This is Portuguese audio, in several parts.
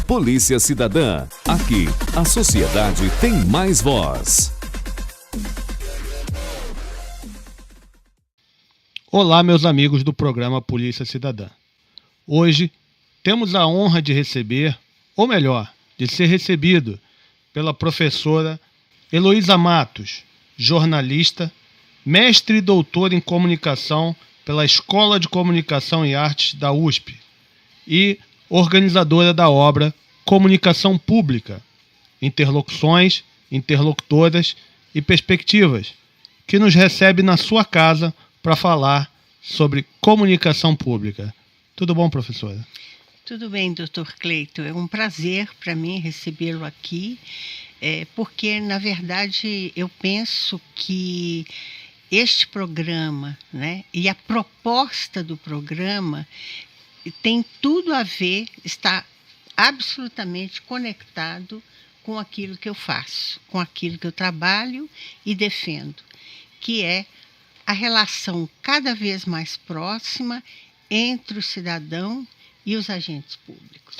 Polícia Cidadã. Aqui, a sociedade tem mais voz. Olá, meus amigos do programa Polícia Cidadã. Hoje temos a honra de receber, ou melhor, de ser recebido pela professora Heloísa Matos, jornalista, mestre e doutora em comunicação pela Escola de Comunicação e Artes da USP e organizadora da obra Comunicação Pública, Interlocuções, Interlocutoras e Perspectivas, que nos recebe na sua casa para falar sobre comunicação pública. Tudo bom, professora? Tudo bem, doutor Cleito. É um prazer para mim recebê-lo aqui, porque, na verdade, eu penso que este programa, né, e a proposta do programa tem tudo a ver, está absolutamente conectado com aquilo que eu faço, com aquilo que eu trabalho e defendo, que é a relação cada vez mais próxima entre o cidadão e os agentes públicos.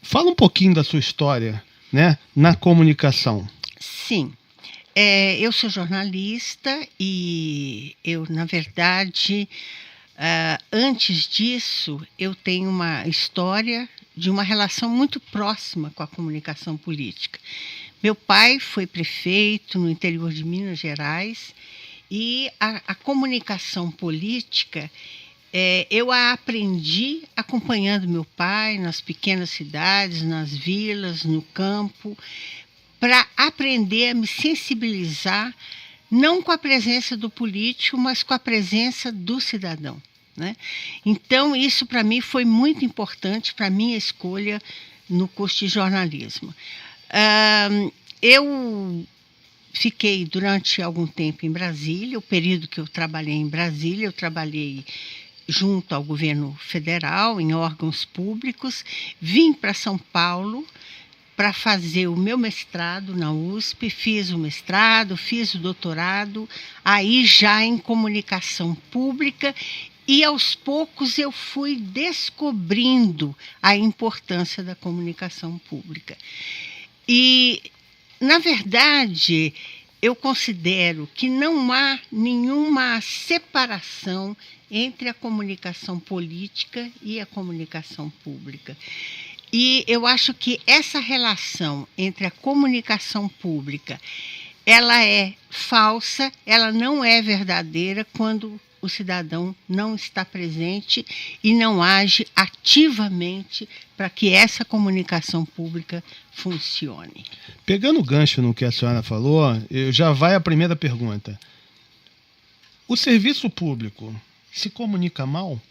Fala um pouquinho da sua história, né, na comunicação. Sim. Eu sou jornalista e eu, na verdade, antes disso, eu tenho uma história de uma relação muito próxima com a comunicação política. Meu pai foi prefeito no interior de Minas Gerais e a comunicação política eu a aprendi acompanhando meu pai nas pequenas cidades, nas vilas, no campo, para aprender a me sensibilizar, não com a presença do político, mas com a presença do cidadão, né? Então, isso para mim foi muito importante para a minha escolha no curso de jornalismo. Eu fiquei durante algum tempo em Brasília. O período que eu trabalhei em Brasília, eu trabalhei junto ao governo federal, em órgãos públicos. Vim para São Paulo para fazer o meu mestrado na USP, fiz o mestrado, fiz o doutorado, aí já em comunicação pública, e aos poucos eu fui descobrindo a importância da comunicação pública. E, na verdade, eu considero que não há nenhuma separação entre a comunicação política e a comunicação pública. E eu acho que essa relação entre a comunicação pública, ela é falsa, ela não é verdadeira quando o cidadão não está presente e não age ativamente para que essa comunicação pública funcione. Pegando o gancho no que a senhora falou, já vai a primeira pergunta. O serviço público se comunica mal?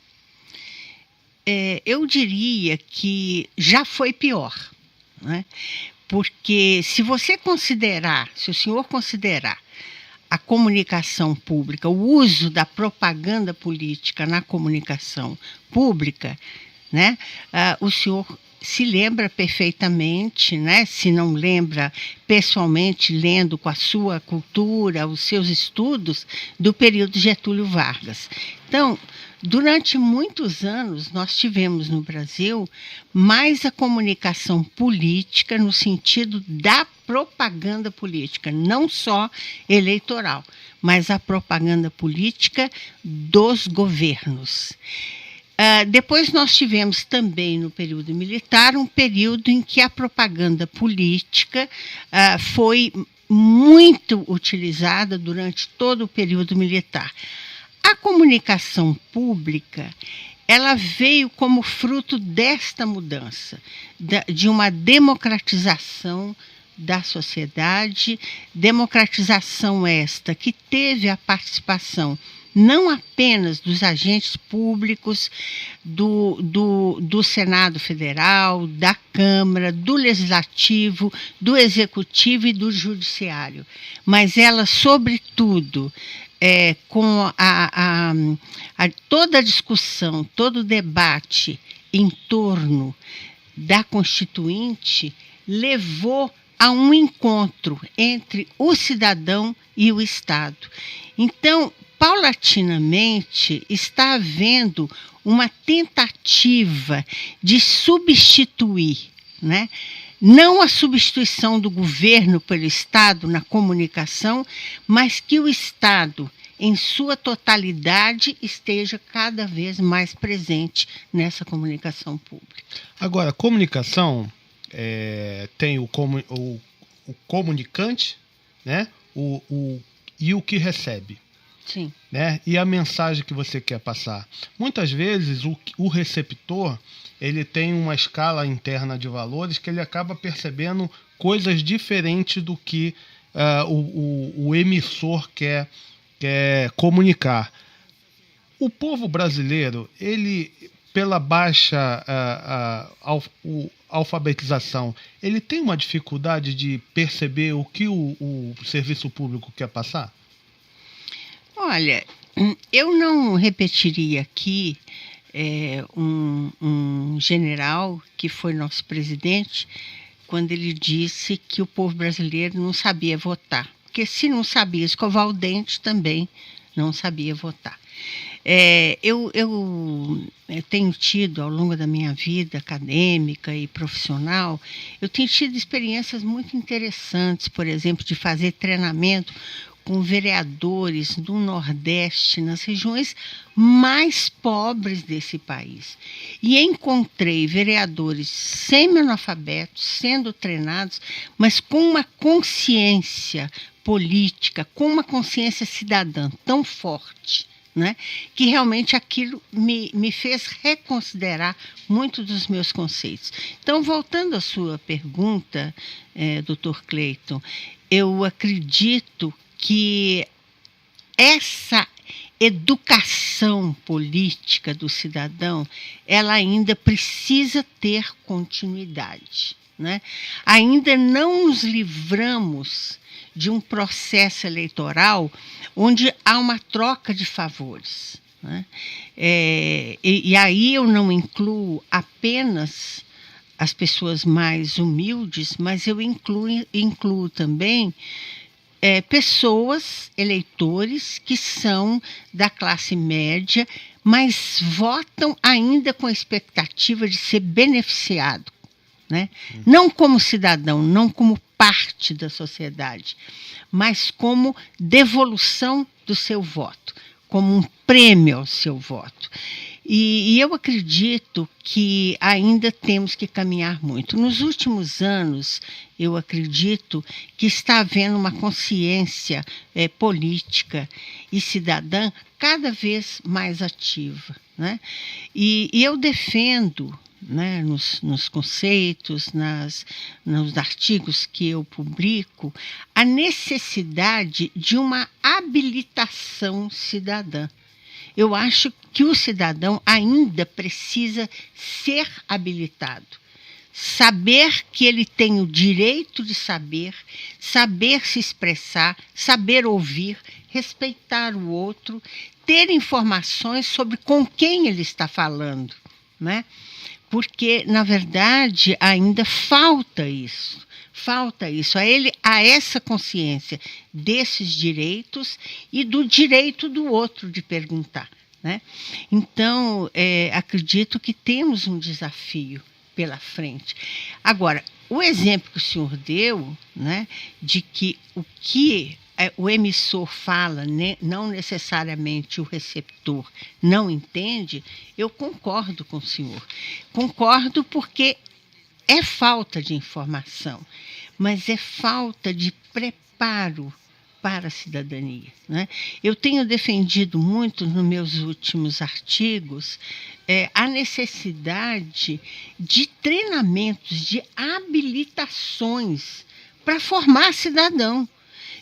Eu diria que já foi pior, né? Porque se o senhor considerar a comunicação pública, o uso da propaganda política na comunicação pública, né, o senhor se lembra perfeitamente, né, se não lembra pessoalmente, lendo com a sua cultura, os seus estudos, do período Getúlio Vargas. Então, durante muitos anos, nós tivemos no Brasil mais a comunicação política no sentido da propaganda política, não só eleitoral, mas a propaganda política dos governos. Depois nós tivemos também no período militar um período em que a propaganda política foi muito utilizada durante todo o período militar. A comunicação pública, ela veio como fruto desta mudança, de uma democratização da sociedade, democratização esta que teve a participação não apenas dos agentes públicos, do Senado Federal, da Câmara, do Legislativo, do Executivo e do Judiciário, mas ela, sobretudo, com toda a discussão, todo o debate em torno da Constituinte, levou a um encontro entre o cidadão e o Estado. Então, paulatinamente, está havendo uma tentativa de substituir, né? Não a substituição do governo pelo Estado na comunicação, mas que o Estado, em sua totalidade, esteja cada vez mais presente nessa comunicação pública. Agora, comunicação tem o comunicante, né? E o que recebe. Sim. Né? E a mensagem que você quer passar. Muitas vezes o receptor ele tem uma escala interna de valores que ele acaba percebendo coisas diferentes do que o emissor quer comunicar. O povo brasileiro, ele, pela baixa alfabetização, ele tem uma dificuldade de perceber o que o serviço público quer passar? Olha, eu não repetiria aqui um general que foi nosso presidente quando ele disse que o povo brasileiro não sabia votar. Porque se não sabia escovar o dente, também não sabia votar. Eu tenho tido, ao longo da minha vida acadêmica e profissional, eu tenho tido experiências muito interessantes, por exemplo, de fazer treinamento com vereadores do Nordeste, nas regiões mais pobres desse país. E encontrei vereadores semi-analfabetos sendo treinados, mas com uma consciência política, com uma consciência cidadã tão forte, né, que realmente aquilo me fez reconsiderar muito dos meus conceitos. Então, voltando à sua pergunta, Dr. Cleiton, eu acredito que essa educação política do cidadão, ela ainda precisa ter continuidade, né? Ainda não nos livramos de um processo eleitoral onde há uma troca de favores, né? E aí eu não incluo apenas as pessoas mais humildes, mas eu incluo também pessoas, eleitores, que são da classe média, mas votam ainda com a expectativa de ser beneficiado, né? Não como cidadão, não como parte da sociedade, mas como devolução do seu voto, como um prêmio ao seu voto. E eu acredito que ainda temos que caminhar muito. Nos últimos anos, eu acredito que está havendo uma consciência política e cidadã cada vez mais ativa, né? E eu defendo, né, nos conceitos, nos artigos que eu publico, a necessidade de uma habilitação cidadã. Eu acho que o cidadão ainda precisa ser habilitado. Saber que ele tem o direito de saber se expressar, saber ouvir, respeitar o outro, ter informações sobre com quem ele está falando, né? Porque, na verdade, ainda falta isso. Falta isso, a essa consciência desses direitos e do direito do outro de perguntar, né? Então, acredito que temos um desafio pela frente. Agora, o exemplo que o senhor deu, né, de que o que o emissor fala, né, não necessariamente o receptor não entende, eu concordo com o senhor. Concordo porque é falta de informação, mas é falta de preparo para a cidadania, né? Eu tenho defendido muito nos meus últimos artigos a necessidade de treinamentos, de habilitações para formar cidadão.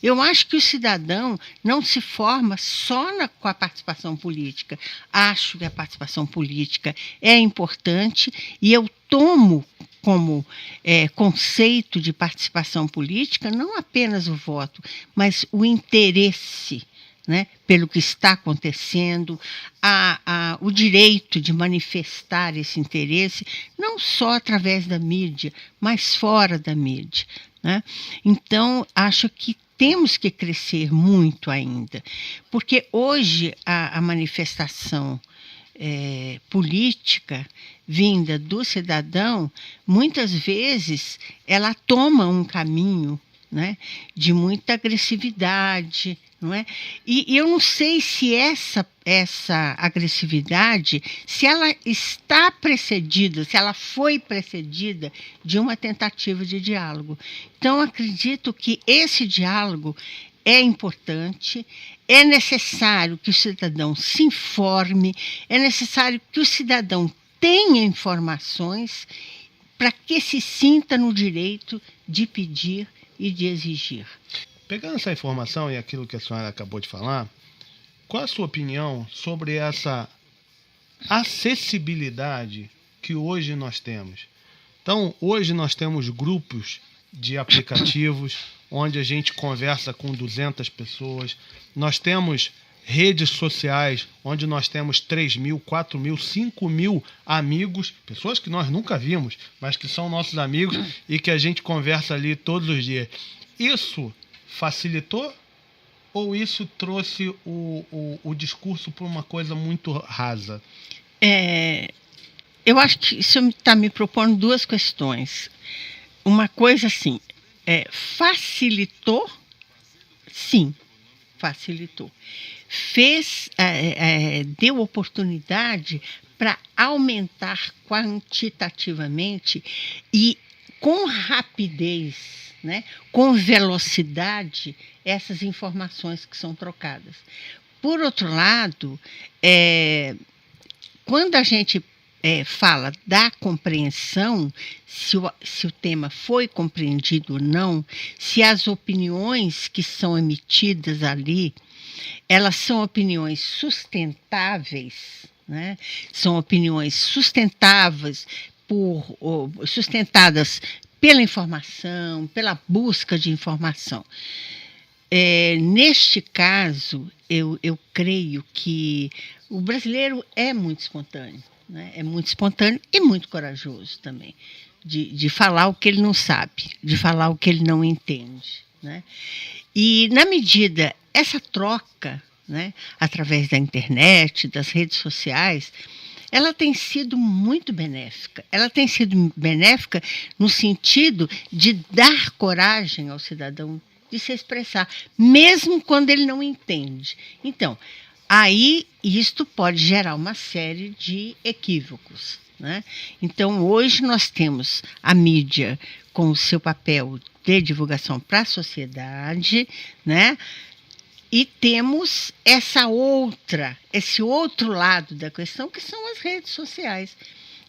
Eu acho que o cidadão não se forma só com a participação política. Acho que a participação política é importante e eu tomo como conceito de participação política não apenas o voto, mas o interesse, né, pelo que está acontecendo, o direito de manifestar esse interesse, não só através da mídia, mas fora da mídia, né? Então, acho que temos que crescer muito ainda, porque hoje a manifestação política vinda do cidadão, muitas vezes ela toma um caminho, né, de muita agressividade, não é? E eu não sei se essa agressividade, se ela está precedida, se ela foi precedida de uma tentativa de diálogo. Então, acredito que esse diálogo é importante, é necessário que o cidadão se informe, é necessário que o cidadão tenha informações para que se sinta no direito de pedir e de exigir. Pegando essa informação e aquilo que a senhora acabou de falar, qual a sua opinião sobre essa acessibilidade que hoje nós temos? Então, hoje nós temos grupos de aplicativos onde a gente conversa com 200 pessoas. Nós temos redes sociais onde nós temos 3.000, 4.000, 5.000 amigos, pessoas que nós nunca vimos, mas que são nossos amigos e que a gente conversa ali todos os dias. Isso facilitou ou isso trouxe o discurso para uma coisa muito rasa? Eu acho que isso está me propondo duas questões. Uma coisa assim, facilitou? Sim, facilitou. Deu oportunidade para aumentar quantitativamente e com rapidez, né, com velocidade, essas informações que são trocadas. Por outro lado, quando a gente fala da compreensão, se o tema foi compreendido ou não, se as opiniões que são emitidas ali, elas são opiniões sustentáveis, né? São opiniões sustentadas pela informação, pela busca de informação. Neste caso, eu creio que o brasileiro é muito espontâneo, né? É muito espontâneo e muito corajoso também, de falar o que ele não sabe, de falar o que ele não entende, né? E, na medida, essa troca, né, através da internet, das redes sociais, ela tem sido muito benéfica. Ela tem sido benéfica no sentido de dar coragem ao cidadão de se expressar, mesmo quando ele não entende. Então, aí isto pode gerar uma série de equívocos, né? Então, hoje nós temos a mídia com o seu papel de divulgação para a sociedade, né? E temos esse outro lado da questão, que são as redes sociais,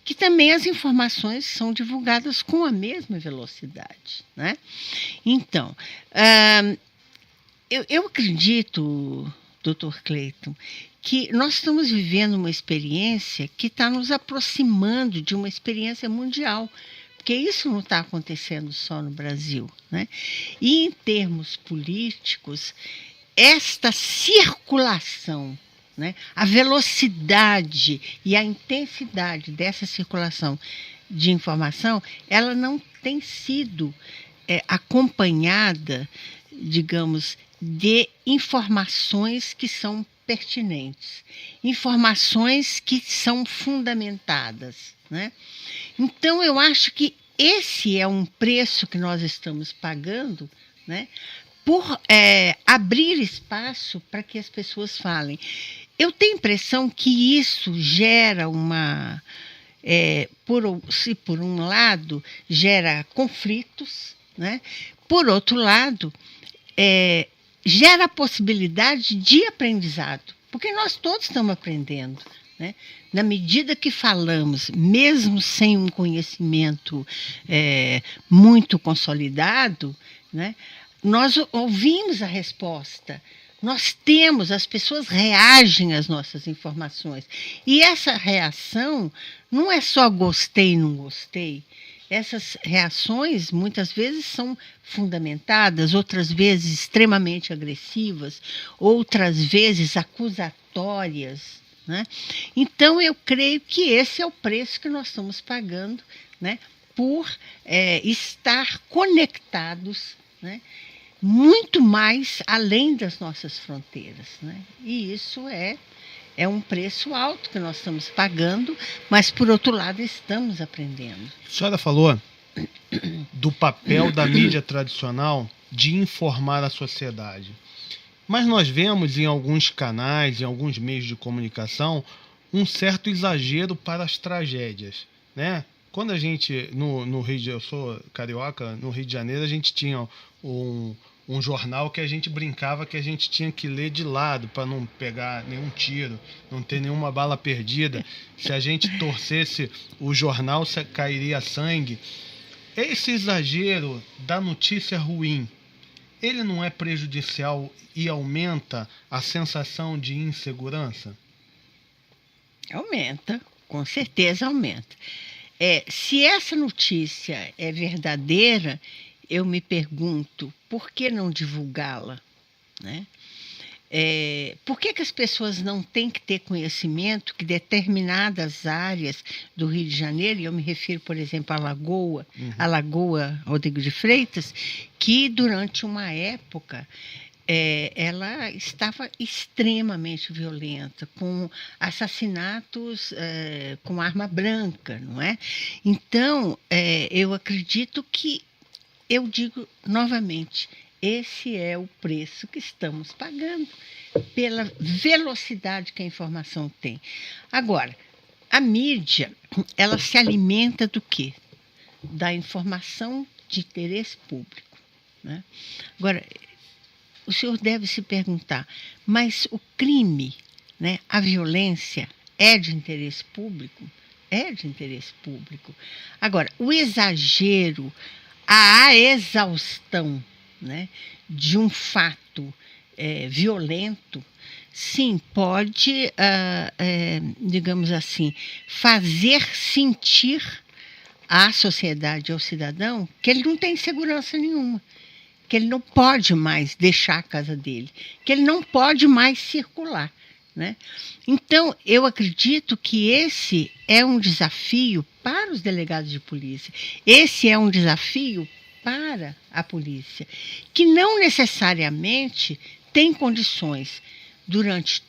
que também as informações são divulgadas com a mesma velocidade, né? Então, eu acredito, Dr. Cleiton, que nós estamos vivendo uma experiência que está nos aproximando de uma experiência mundial, porque isso não está acontecendo só no Brasil, né? E em termos políticos, esta circulação, né, a velocidade e a intensidade dessa circulação de informação, ela não tem sido acompanhada, digamos, de informações que são pertinentes, informações que são fundamentadas, né? Então, eu acho que esse é um preço que nós estamos pagando, né, por abrir espaço para que as pessoas falem. Eu tenho a impressão que isso gera se por um lado, gera conflitos, né? Por outro lado, gera a possibilidade de aprendizado, porque nós todos estamos aprendendo, né? Na medida que falamos, mesmo sem um conhecimento muito consolidado, né, nós ouvimos a resposta, as pessoas reagem às nossas informações. E essa reação não é só gostei, não gostei. Essas reações, muitas vezes, são fundamentadas, outras vezes extremamente agressivas, outras vezes acusatórias, né? Então, eu creio que esse é o preço que nós estamos pagando, né, por estar conectados, né, muito mais além das nossas fronteiras, né? E isso é É um preço alto que nós estamos pagando, mas, por outro lado, estamos aprendendo. A senhora falou do papel da mídia tradicional de informar a sociedade. Mas nós vemos em alguns canais, em alguns meios de comunicação, um certo exagero para as tragédias, né? Quando a gente, no Rio eu sou carioca, no Rio de Janeiro a gente tinha um jornal que a gente brincava que a gente tinha que ler de lado para não pegar nenhum tiro, não ter nenhuma bala perdida. Se a gente torcesse o jornal, cairia sangue. Esse exagero da notícia ruim, ele não é prejudicial e aumenta a sensação de insegurança? Aumenta, com certeza aumenta. Se essa notícia é verdadeira, eu me pergunto, por que não divulgá-la, né? Por que as pessoas não têm que ter conhecimento que determinadas áreas do Rio de Janeiro, e eu me refiro, por exemplo, à Lagoa, a Lagoa Rodrigo de Freitas, que durante uma época ela estava extremamente violenta, com assassinatos com arma branca, não é? Então, eu acredito que, eu digo novamente, esse é o preço que estamos pagando pela velocidade que a informação tem. Agora, a mídia, ela se alimenta do quê? Da informação de interesse público, né? Agora, o senhor deve se perguntar, mas o crime, né, a violência, é de interesse público? É de interesse público. Agora, o exagero, a exaustão, né, de um fato violento, sim, pode, digamos assim, fazer sentir à sociedade, ao cidadão, que ele não tem segurança nenhuma, que ele não pode mais deixar a casa dele, que ele não pode mais circular, né? Então, eu acredito que esse é um desafio para os delegados de polícia, esse é um desafio para a polícia, que não necessariamente tem condições, durante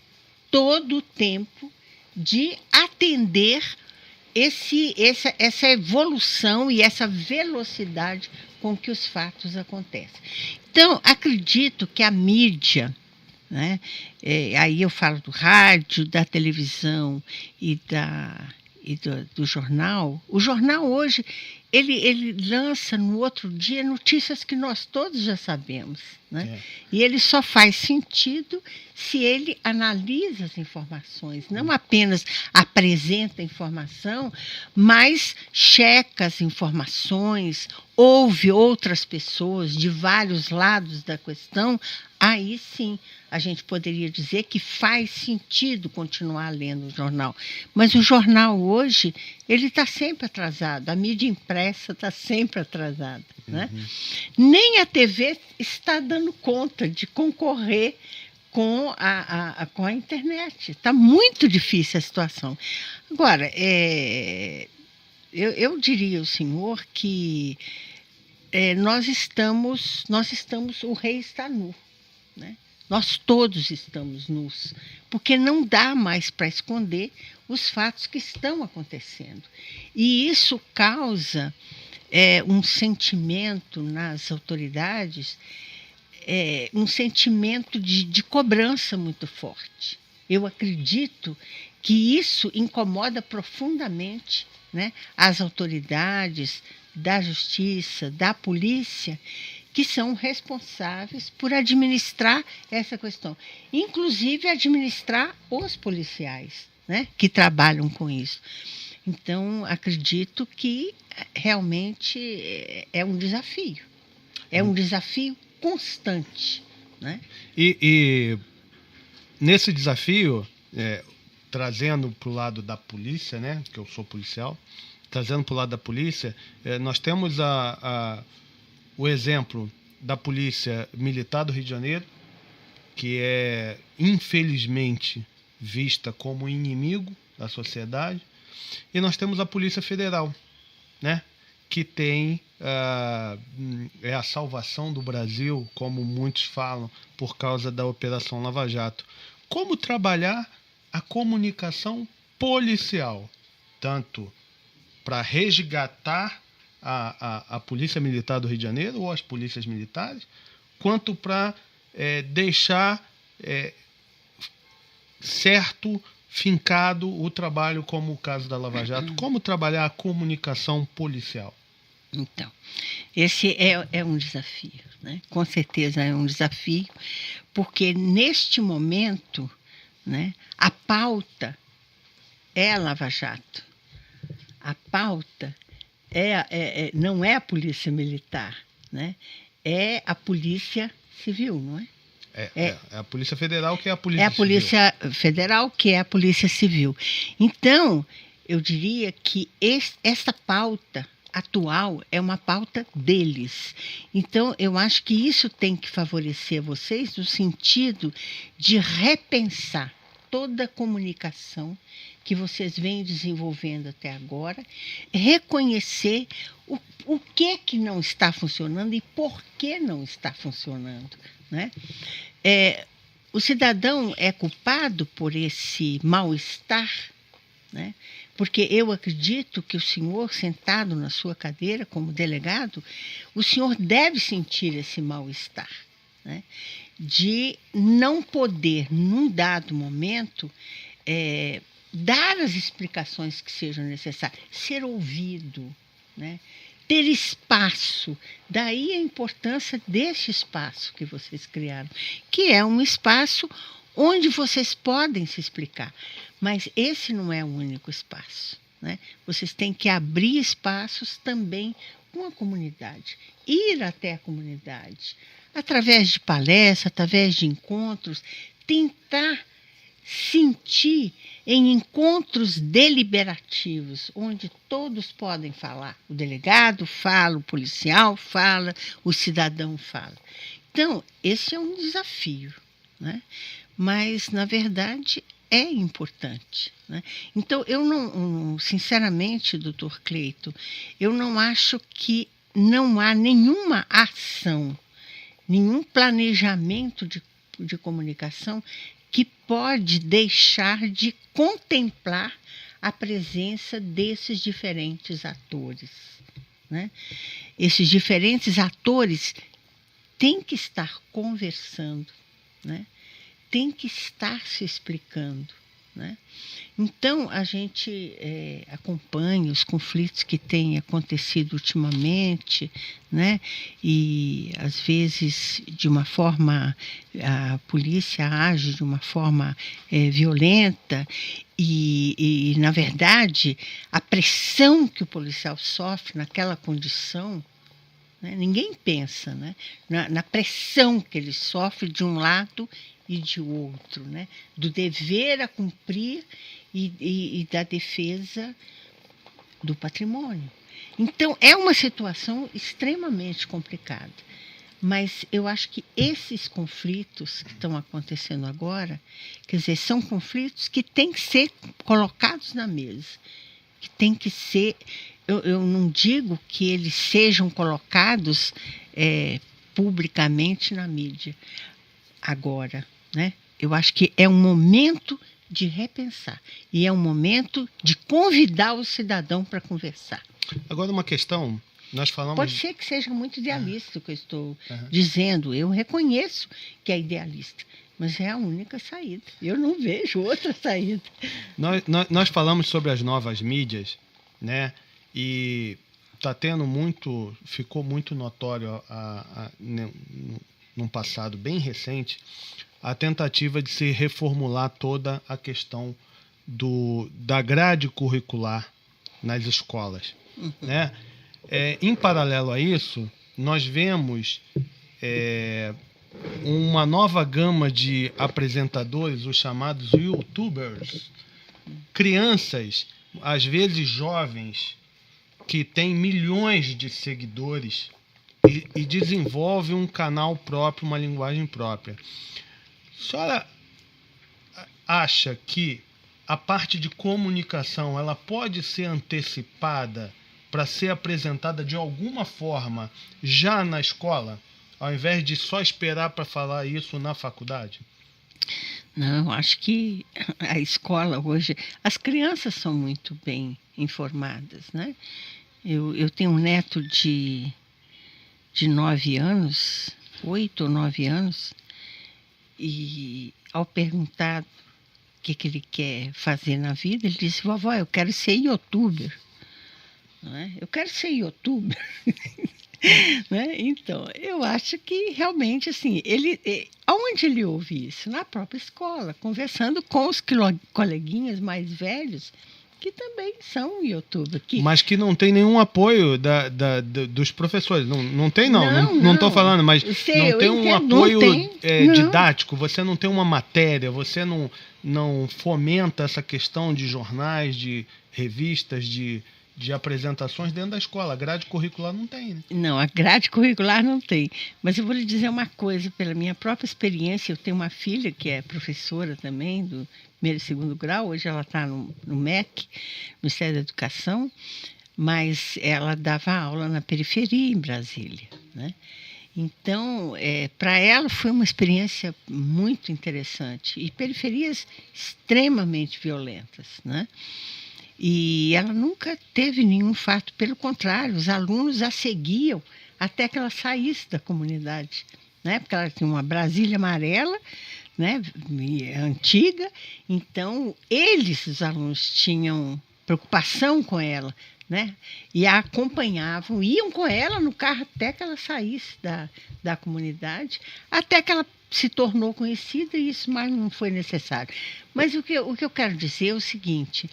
todo o tempo, de atender essa evolução e essa velocidade com que os fatos acontecem. Então, acredito que a mídia, né, aí eu falo do rádio, da televisão e do jornal. O jornal hoje, ele lança no outro dia notícias que nós todos já sabemos, né? E ele só faz sentido se ele analisa as informações, não apenas apresenta a informação, mas checa as informações, ouve outras pessoas de vários lados da questão. Aí sim, a gente poderia dizer que faz sentido continuar lendo o jornal. Mas o jornal hoje, ele está sempre atrasado. A mídia impressa está sempre atrasada, né? Nem a TV está dando conta de concorrer com a internet. Está muito difícil a situação. Agora, eu diria ao senhor que nós estamos, o rei está nu, né? Nós todos estamos nus, porque não dá mais para esconder os fatos que estão acontecendo. E isso causa um sentimento nas autoridades, um sentimento de cobrança muito forte. Eu acredito que isso incomoda profundamente, né, as autoridades da justiça, da polícia, que são responsáveis por administrar essa questão. Inclusive administrar os policiais, né, que trabalham com isso. Então, acredito que realmente é um desafio. É um desafio constante, né? E nesse desafio, trazendo para o lado da polícia, né, que eu sou policial, trazendo para o lado da polícia, nós temos o exemplo da polícia militar do Rio de Janeiro, que é, infelizmente, vista como inimigo da sociedade, e nós temos a Polícia Federal, né, que tem a salvação do Brasil, como muitos falam, por causa da Operação Lava Jato. Como trabalhar a comunicação policial, tanto para resgatar a Polícia Militar do Rio de Janeiro ou as polícias militares, quanto para deixar certo, fincado o trabalho como o caso da Lava Jato. Como trabalhar a comunicação policial? Então, esse é um desafio, né? Com certeza é um desafio, porque neste momento, né, a pauta é a Lava Jato. A pauta não é a Polícia Militar, né? É a Polícia Civil, não é? É a Polícia Federal que é a Polícia Civil. É a Polícia Federal que é a Polícia Civil. Então, eu diria que essa pauta atual é uma pauta deles. Então, eu acho que isso tem que favorecer vocês no sentido de repensar toda a comunicação que vocês vêm desenvolvendo até agora, reconhecer o que não está funcionando e por que não está funcionando, né? O cidadão é culpado por esse mal-estar, né? Porque eu acredito que o senhor, sentado na sua cadeira como delegado, o senhor deve sentir esse mal-estar, né? De não poder, num dado momento, dar as explicações que sejam necessárias, ser ouvido, né? Ter espaço. Daí a importância desse espaço que vocês criaram, que é um espaço onde vocês podem se explicar. Mas esse não é o único espaço, né? Vocês têm que abrir espaços também com a comunidade, ir até a comunidade, através de palestras, através de encontros, tentar sentir em encontros deliberativos, onde todos podem falar. O delegado fala, o policial fala, o cidadão fala. Então, esse é um desafio, né? Mas, na verdade, é importante, né? Então, eu não, sinceramente, doutor Cleito, eu não acho que não há nenhuma ação, nenhum planejamento de comunicação que pode deixar de contemplar a presença desses diferentes atores, né? Esses diferentes atores têm que estar conversando, né? Tem que estar se explicando, né? Então, a gente acompanha os conflitos que têm acontecido ultimamente, né? E, às vezes, de uma forma, a polícia age de uma forma violenta e, na verdade, a pressão que o policial sofre naquela condição, né? Ninguém pensa, né? Na pressão que ele sofre de um lado e de outro, né? Do dever a cumprir e da defesa do patrimônio. Então, é uma situação extremamente complicada. Mas eu acho que esses conflitos que estão acontecendo agora, quer dizer, são conflitos que têm que ser colocados na mesa, que têm que ser... Eu não digo que eles sejam colocados publicamente na mídia agora, né? Eu acho que é um momento de repensar e é um momento de convidar o cidadão para conversar. Agora, uma questão, nós falamos... Pode ser que seja muito idealista o que eu estou dizendo, eu reconheço que é idealista, mas é a única saída. Eu não vejo outra saída. Nós falamos sobre as novas mídias, né? E ficou muito notório num passado bem recente a tentativa de se reformular toda a questão da grade curricular nas escolas, né? Em paralelo a isso, nós vemos uma nova gama de apresentadores, os chamados YouTubers, crianças, às vezes jovens, que têm milhões de seguidores e desenvolvem um canal próprio, uma linguagem própria. A senhora acha que a parte de comunicação ela pode ser antecipada para ser apresentada de alguma forma já na escola, ao invés de só esperar para falar isso na faculdade? Não, eu acho que a escola hoje, as crianças são muito bem informadas, né? Eu tenho um neto de 9 anos, 8 ou 9 anos, e ao perguntar o que ele quer fazer na vida, ele disse: vovó, eu quero ser youtuber. Não é? Eu quero ser youtuber. Né? Então, eu acho que realmente, assim, aonde ele ouve isso? Na própria escola, conversando com os coleguinhas mais velhos, que também são youtubers. Mas que não tem nenhum apoio dos professores. Não tem, não. Não estou falando, mas não tem um apoio didático. Você não tem uma matéria, você não fomenta essa questão de jornais, de revistas, de apresentações dentro da escola. A grade curricular não tem, né? Não, a grade curricular não tem. Mas eu vou lhe dizer uma coisa, pela minha própria experiência, eu tenho uma filha que é professora também, do primeiro e segundo grau, hoje ela está no MEC, Ministério da Educação, mas ela dava aula na periferia, em Brasília, né? Então, para ela foi uma experiência muito interessante. E periferias extremamente violentas, né? E ela nunca teve nenhum fato, pelo contrário, os alunos a seguiam até que ela saísse da comunidade, né? Porque ela tinha uma Brasília amarela, né? Antiga, então os alunos tinham preocupação com ela, né? E a acompanhavam, iam com ela no carro até que ela saísse da comunidade, até que ela se tornou conhecida, e isso mais não foi necessário. Mas o que eu quero dizer é o seguinte: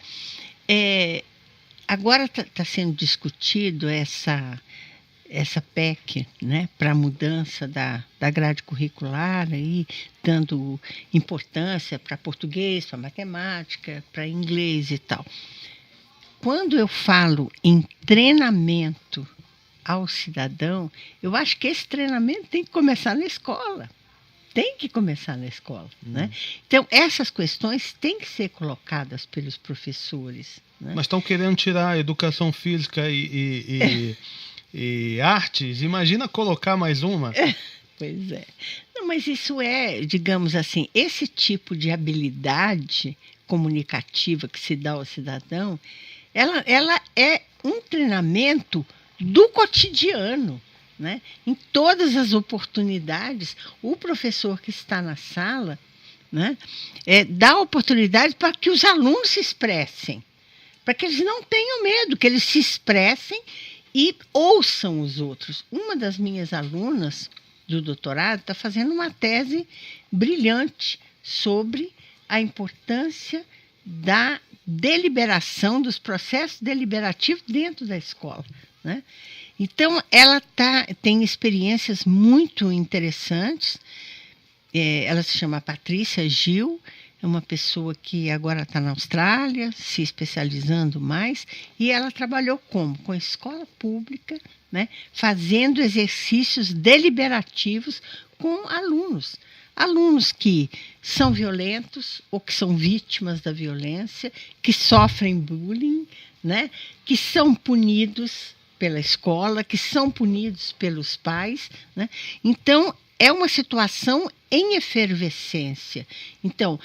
agora está sendo discutido essa PEC, né, para a mudança da grade curricular, aí, dando importância para português, para matemática, para inglês e tal. Quando eu falo em treinamento ao cidadão, eu acho que esse treinamento tem que começar na escola. Tem que começar na escola, né? Então, essas questões têm que ser colocadas pelos professores, né? Mas estão querendo tirar a educação física e artes. Imagina colocar mais uma. Pois é. Não, mas isso digamos assim, esse tipo de habilidade comunicativa que se dá ao cidadão, ela é um treinamento do cotidiano, né? Em todas as oportunidades, o professor que está na sala, né, dá oportunidade para que os alunos se expressem, para que eles não tenham medo, que eles se expressem e ouçam os outros. Uma das minhas alunas do doutorado está fazendo uma tese brilhante sobre a importância da deliberação, dos processos deliberativos dentro da escola, né? Então, ela tem experiências muito interessantes. Ela se chama Patrícia Gil, é uma pessoa que agora está na Austrália, se especializando mais, e ela trabalhou com a escola pública, né, fazendo exercícios deliberativos com alunos. Alunos que são violentos ou que são vítimas da violência, que sofrem bullying, né, que são punidos pela escola, que são punidos pelos pais, né? Então, é uma situação em efervescência. Então,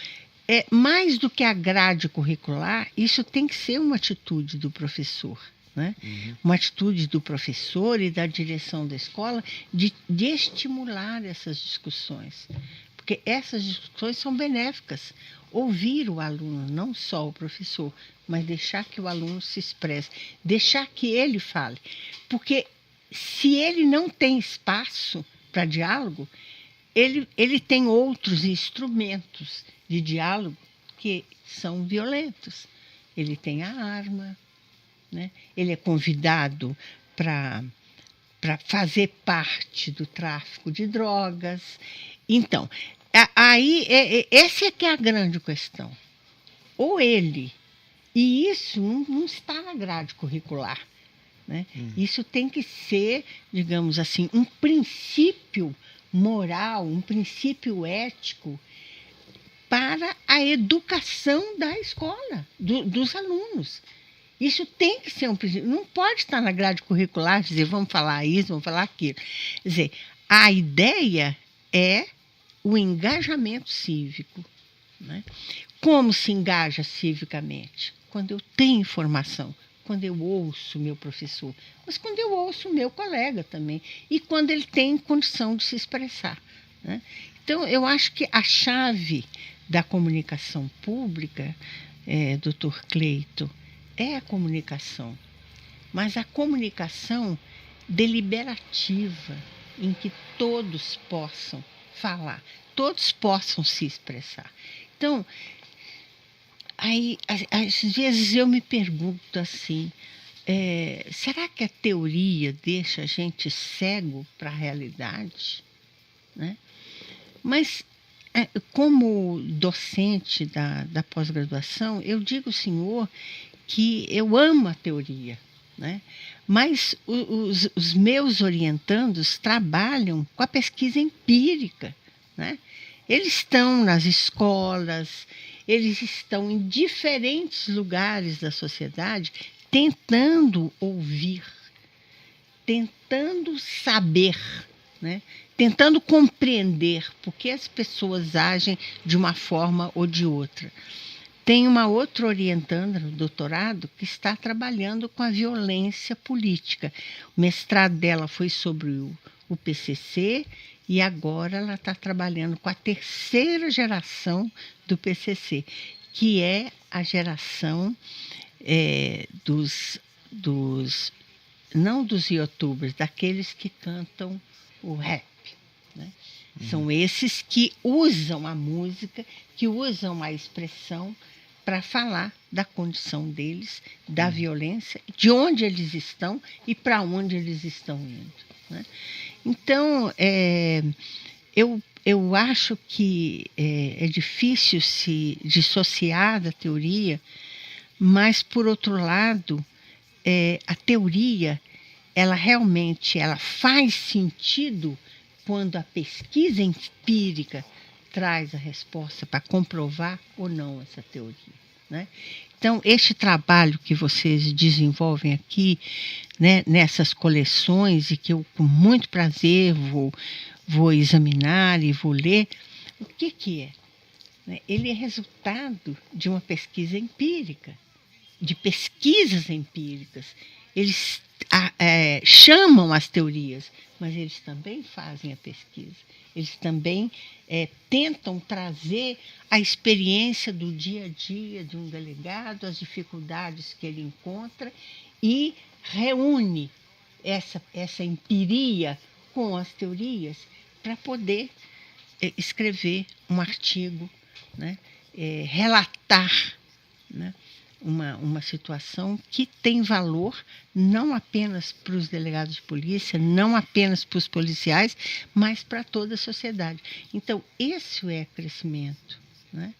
mais do que a grade curricular, isso tem que ser uma atitude do professor, né? Uma atitude do professor e da direção da escola de estimular essas discussões. Porque essas discussões são benéficas. Ouvir o aluno, não só o professor, mas deixar que o aluno se expresse, deixar que ele fale. Porque se ele não tem espaço para diálogo, ele tem outros instrumentos de diálogo que são violentos. Ele tem a arma, né? Ele é convidado para fazer parte do tráfico de drogas. Então, aí, essa é que é a grande questão. Ou ele, e isso não está na grade curricular, né? Isso tem que ser, digamos assim, um princípio moral, um princípio ético para a educação da escola, dos alunos. Isso tem que ser um princípio. Não pode estar na grade curricular, dizer, vamos falar isso, vamos falar aquilo. Quer dizer, a ideia é o engajamento cívico, né? Como se engaja civicamente? Quando eu tenho informação, quando eu ouço meu professor, mas quando eu ouço o meu colega também, e quando ele tem condição de se expressar, né? Então, eu acho que a chave da comunicação pública, Dr. Cleito, é a comunicação, mas a comunicação deliberativa, em que todos possam falar, todos possam se expressar. Então, aí, às vezes eu me pergunto assim, será que a teoria deixa a gente cego para a realidade? Né? Mas, como docente da pós-graduação, eu digo ao senhor que eu amo a teoria, né? Mas os meus orientandos trabalham com a pesquisa empírica, né? Eles estão nas escolas, eles estão em diferentes lugares da sociedade tentando ouvir, tentando saber, né? Tentando compreender por que as pessoas agem de uma forma ou de outra. Tem uma outra orientanda no doutorado que está trabalhando com a violência política. O mestrado dela foi sobre o PCC e agora ela está trabalhando com a terceira geração do PCC, que é a geração não dos youtubers, daqueles que cantam o rap, né? São esses que usam a música, que usam a expressão para falar da condição deles, da violência, de onde eles estão e para onde eles estão indo, né? Então, eu acho que é difícil se dissociar da teoria, mas, por outro lado, a teoria, ela realmente faz sentido quando a pesquisa empírica traz a resposta para comprovar ou não essa teoria, né? Então, este trabalho que vocês desenvolvem aqui, né, nessas coleções, e que eu, com muito prazer, vou examinar e vou ler, o que é? Ele é resultado de uma pesquisa empírica, de pesquisas empíricas. Eles chamam as teorias, mas eles também fazem a pesquisa. Eles também tentam trazer a experiência do dia a dia de um delegado, as dificuldades que ele encontra, e reúne essa empiria com as teorias para poder escrever um artigo, né? Relatar, né? Uma situação que tem valor não apenas para os delegados de polícia, não apenas para os policiais, mas para toda a sociedade. Então, esse é crescimento, né?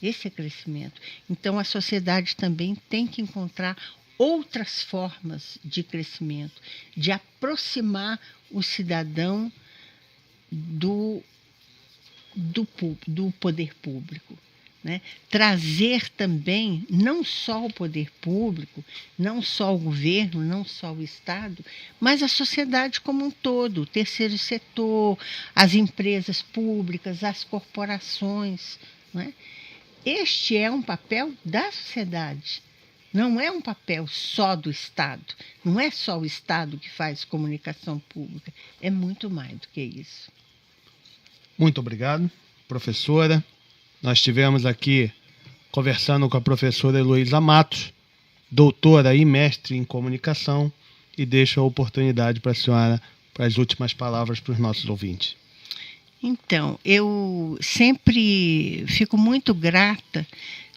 Esse é crescimento. Então, a sociedade também tem que encontrar outras formas de crescimento, de aproximar o cidadão do poder público, né? Trazer também não só o poder público, não só o governo, não só o Estado, mas a sociedade como um todo, o terceiro setor, as empresas públicas, as corporações, né? Este é um papel da sociedade, não é um papel só do Estado, não é só o Estado que faz comunicação pública, é muito mais do que isso. Muito obrigado, professora. Nós estivemos aqui conversando com a professora Heloísa Matos, doutora e mestre em comunicação, e deixo a oportunidade para a senhora para as últimas palavras para os nossos ouvintes. Então, eu sempre fico muito grata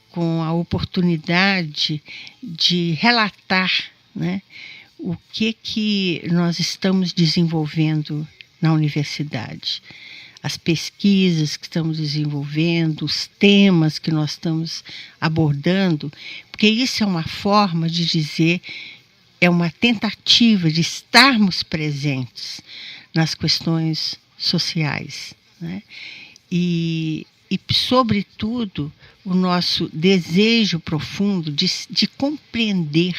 com a oportunidade de relatar, né, o que nós estamos desenvolvendo na universidade. As pesquisas que estamos desenvolvendo, os temas que nós estamos abordando, porque isso é uma forma de dizer, é uma tentativa de estarmos presentes nas questões sociais, né? E sobretudo, o nosso desejo profundo de compreender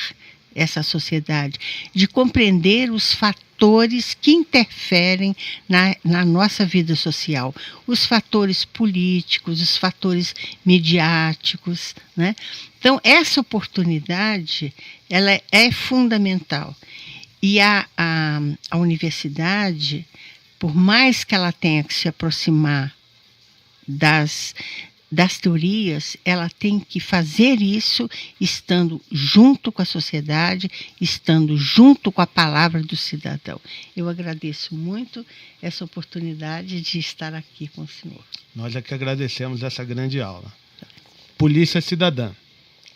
essa sociedade, de compreender os fatores que interferem na nossa vida social, os fatores políticos, os fatores midiáticos, né? Então, essa oportunidade, ela é fundamental. E a universidade, por mais que ela tenha que se aproximar das teorias, ela tem que fazer isso estando junto com a sociedade, estando junto com a palavra do cidadão. Eu agradeço muito essa oportunidade de estar aqui com o senhor. Nós é que agradecemos essa grande aula. Polícia Cidadã.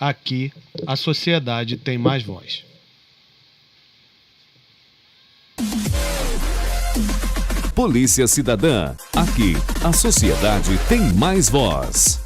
Aqui, a sociedade tem mais voz. Polícia Cidadã. Aqui, a sociedade tem mais voz.